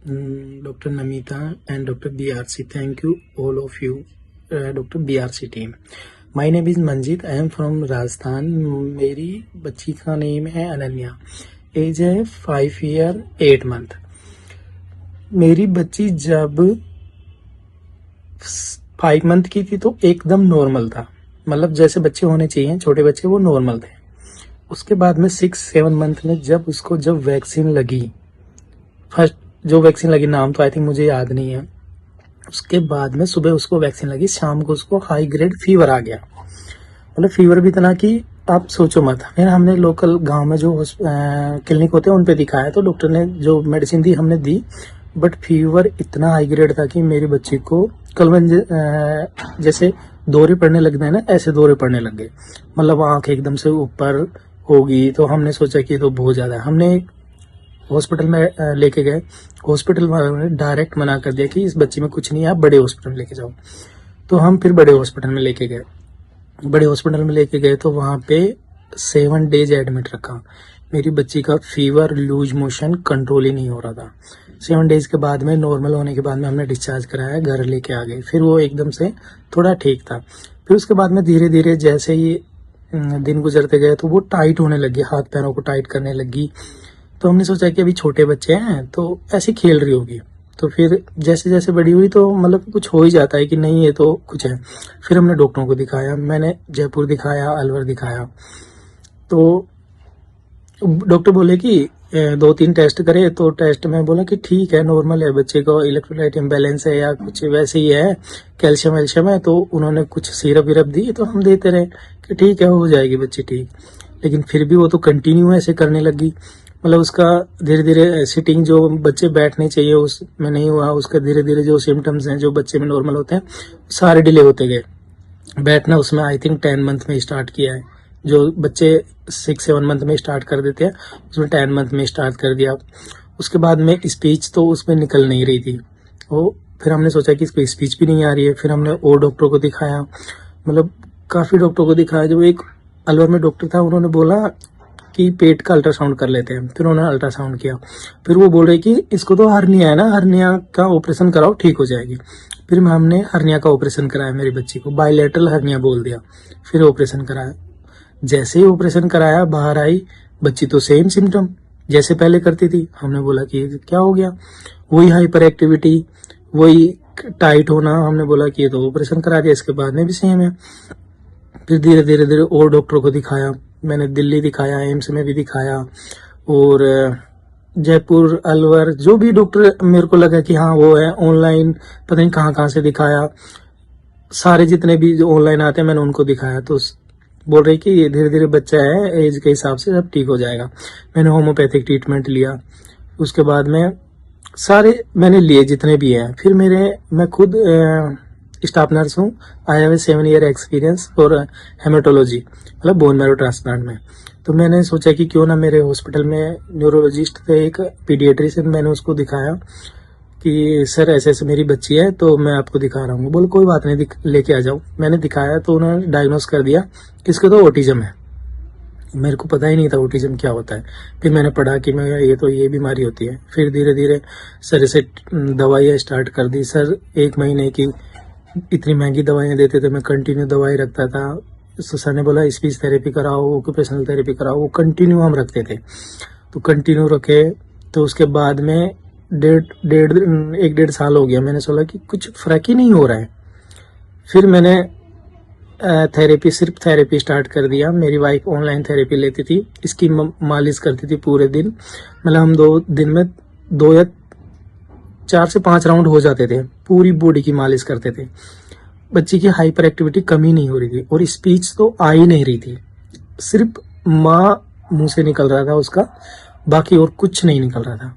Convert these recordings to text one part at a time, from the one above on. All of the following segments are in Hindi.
Dr. Namita and Dr. BRC. Thank you, all of you, Dr. BRC team. My name is Manjit. I am from Rajasthan. मेरी बच्ची का नेम है अनन्या. एज है 5 ईयर 8 मंथ. मेरी बच्ची जब 5 मंथ की थी तो एकदम नॉर्मल था, मतलब जैसे बच्चे होने चाहिए छोटे बच्चे वो नॉर्मल थे. उसके बाद में 6-7 मंथ में जब वैक्सीन लगी, फर्स्ट जो वैक्सीन लगी, नाम तो आई थिंक मुझे याद नहीं है. उसके बाद में सुबह उसको वैक्सीन लगी, शाम को उसको हाई ग्रेड फीवर आ गया. मतलब फीवर भी इतना कि आप सोचो मत. फिर हमने लोकल गांव में जो क्लिनिक होते हैं उन पे दिखाया, तो डॉक्टर ने जो मेडिसिन दी हमने दी, बट फीवर इतना हाई ग्रेड था कि मेरी बच्ची को कल जैसे दौरे पड़ने लगते हैं ना, ऐसे दौरे पड़ने लग गए. मतलब आंख एकदम से ऊपर होगी. तो हमने सोचा कि ये तो बहुत ज़्यादा है. हमने हॉस्पिटल में लेके गए. हॉस्पिटल वालों ने डायरेक्ट मना कर दिया कि इस बच्ची में कुछ नहीं है, आप बड़े हॉस्पिटल में लेके जाओ. तो हम फिर बड़े हॉस्पिटल में लेके गए. तो वहाँ पे 7 डेज एडमिट रखा. मेरी बच्ची का फीवर, लूज मोशन कंट्रोल ही नहीं हो रहा था. 7 डेज के बाद में, नॉर्मल होने के बाद में हमने डिस्चार्ज कराया, घर लेके आ गए. फिर वो एकदम से थोड़ा ठीक था. फिर उसके बाद में धीरे धीरे जैसे ही दिन गुजरते गए तो वो टाइट होने लगी, हाथ पैरों को टाइट करने लगी. तो हमने सोचा कि अभी छोटे बच्चे हैं तो ऐसे खेल रही होगी. तो फिर जैसे जैसे बड़ी हुई तो मतलब कुछ हो ही जाता है कि नहीं ये तो कुछ है. फिर हमने डॉक्टरों को दिखाया. मैंने जयपुर दिखाया, अलवर दिखाया. तो डॉक्टर बोले कि 2-3 टेस्ट करे. तो टेस्ट में बोला कि ठीक है, नॉर्मल है, बच्चे को इलेक्ट्रोलाइट इम्बैलेंस है या कुछ वैसे ही है, कैल्शियम वेल्शियम है. तो उन्होंने कुछ सिरप विरप दी तो हम देते रहे कि ठीक है, हो जाएगी बच्ची ठीक. लेकिन फिर भी वो तो कंटिन्यू ऐसे करने लगी. मतलब उसका धीरे धीरे सिटिंग जो बच्चे बैठने चाहिए उसमें नहीं हुआ. उसका धीरे धीरे जो सिम्टम्स हैं जो बच्चे में नॉर्मल होते हैं सारे डिले होते गए. बैठना उसमें आई थिंक 10 मंथ में स्टार्ट किया है. जो बच्चे 6-7 मंथ में स्टार्ट कर देते हैं उसमें 10 मंथ में स्टार्ट कर दिया. उसके बाद में स्पीच तो उसमें निकल नहीं रही थी वो. फिर हमने सोचा कि इसको स्पीच भी नहीं आ रही है. फिर हमने और डॉक्टर को दिखाया, मतलब काफ़ी डॉक्टर को दिखाया. जो एक अलवर में डॉक्टर था उन्होंने बोला कि पेट का अल्ट्रासाउंड कर लेते हैं. फिर उन्होंने अल्ट्रासाउंड किया. फिर वो बोल रहे कि इसको तो हर्निया है ना, हर्निया का ऑपरेशन कराओ ठीक हो जाएगी. फिर हमने हर्निया का ऑपरेशन कराया. मेरी बच्ची को बायलैटरल हर्निया बोल दिया. फिर ऑपरेशन कराया. जैसे ही ऑपरेशन कराया बाहर आई बच्ची तो सेम सिम्टम जैसे पहले करती थी. हमने बोला कि क्या हो गया, वही हाइपर एक्टिविटी, वही टाइट होना. हमने बोला कि ये तो ऑपरेशन करा दिया, इसके बाद में भी सेम है. फिर धीरे धीरे धीरे और डॉक्टरों को दिखाया. मैंने दिल्ली दिखाया, एम्स में भी दिखाया, और जयपुर, अलवर, जो भी डॉक्टर मेरे को लगा कि हाँ वो है. ऑनलाइन पता नहीं कहाँ कहाँ से दिखाया. सारे जितने भी जो ऑनलाइन आते हैं मैंने उनको दिखाया. तो बोल रही कि धीरे धीरे बच्चा है, एज के हिसाब से सब ठीक हो जाएगा. मैंने होम्योपैथिक ट्रीटमेंट लिया. उसके बाद में सारे मैंने लिए जितने भी हैं. फिर मैं खुद स्टाफ नर्स हूँ. I have 7 year experience for haematology, मतलब बोन मैरो ट्रांसप्लांट में. तो मैंने सोचा कि क्यों ना मेरे हॉस्पिटल में न्यूरोलॉजिस्ट थे, एक पीडियाट्रिशियन, मैंने उसको दिखाया कि सर ऐसे ऐसे मेरी बच्ची है तो मैं आपको दिखा रहा हूँ. बोले कोई बात नहीं, लेके आ जाओ. मैंने दिखाया तो उन्होंने डायग्नोस कर दिया कि इसको तो ऑटिज्म है. मेरे को पता ही नहीं था ऑटिज्म क्या होता है. फिर मैंने पढ़ा कि मैं ये बीमारी होती है. फिर धीरे धीरे सर से दवाइयाँ स्टार्ट कर दी. सर 1 महीने की इतनी महंगी दवाइयाँ देते थे, मैं कंटिन्यू दवाई रखता था. सर ने बोला स्पीच थेरेपी कराओ, ऑक्यूपेशनल थेरेपी कराओ, वो कंटिन्यू हम रखते थे. तो कंटिन्यू रखे. तो उसके बाद में 1-1.5 साल हो गया. मैंने सोचा कि कुछ फर्क ही नहीं हो रहा है. फिर मैंने सिर्फ थेरेपी स्टार्ट कर दिया. मेरी वाइफ ऑनलाइन थेरेपी लेती थी, इसकी मालिश करती थी पूरे दिन. मतलब हम 2 दिन में 2 या 4 से 5 राउंड हो जाते थे. पूरी बॉडी की मालिश करते थे. बच्ची की हाइपर एक्टिविटी कमी नहीं हो रही थी और स्पीच तो आ ही नहीं रही थी. सिर्फ माँ मुंह से निकल रहा था उसका, बाकी और कुछ नहीं निकल रहा था.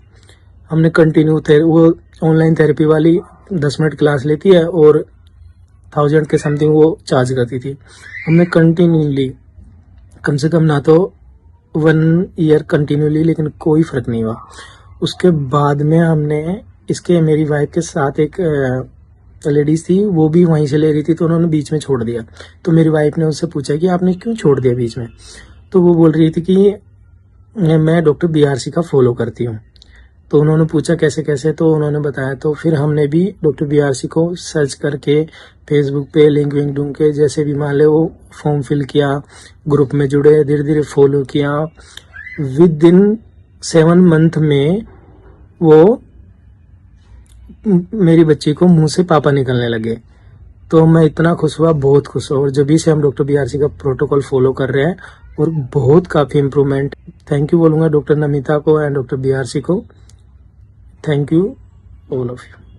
हमने कंटिन्यू वो ऑनलाइन थेरेपी वाली 10 मिनट क्लास लेती है और 1000 के समथिंग वो चार्ज करती थी. हमने कंटिन्यूली कम से कम ना तो 1 ईयर कंटिन्यूली, लेकिन कोई फर्क नहीं हुआ. उसके बाद में हमने मेरी वाइफ के साथ एक लेडीज थी, वो भी वहीं से ले रही थी, तो उन्होंने बीच में छोड़ दिया. तो मेरी वाइफ ने उससे पूछा कि आपने क्यों छोड़ दिया बीच में. तो वो बोल रही थी कि मैं डॉक्टर BRC का फॉलो करती हूँ. तो उन्होंने पूछा कैसे कैसे, तो उन्होंने बताया। तो फिर हमने भी डॉक्टर BRC को सर्च करके फेसबुक पे लिंक विंक ढूंढ के जैसे भी मान ले वो फॉर्म फिल किया, ग्रुप में जुड़े, धीरे धीरे फॉलो किया। विद इन 7 मंथ में वो मेरी बच्ची को मुंह से पापा निकलने लगे। तो मैं इतना खुश हुआ, बहुत खुश हुआ। और जब भी से हम डॉक्टर BRC का प्रोटोकॉल फॉलो कर रहे हैं और बहुत काफ़ी इम्प्रूवमेंट। थैंक यू बोलूँगा डॉक्टर नमिता को एंड डॉक्टर BRC को। Thank you all of you.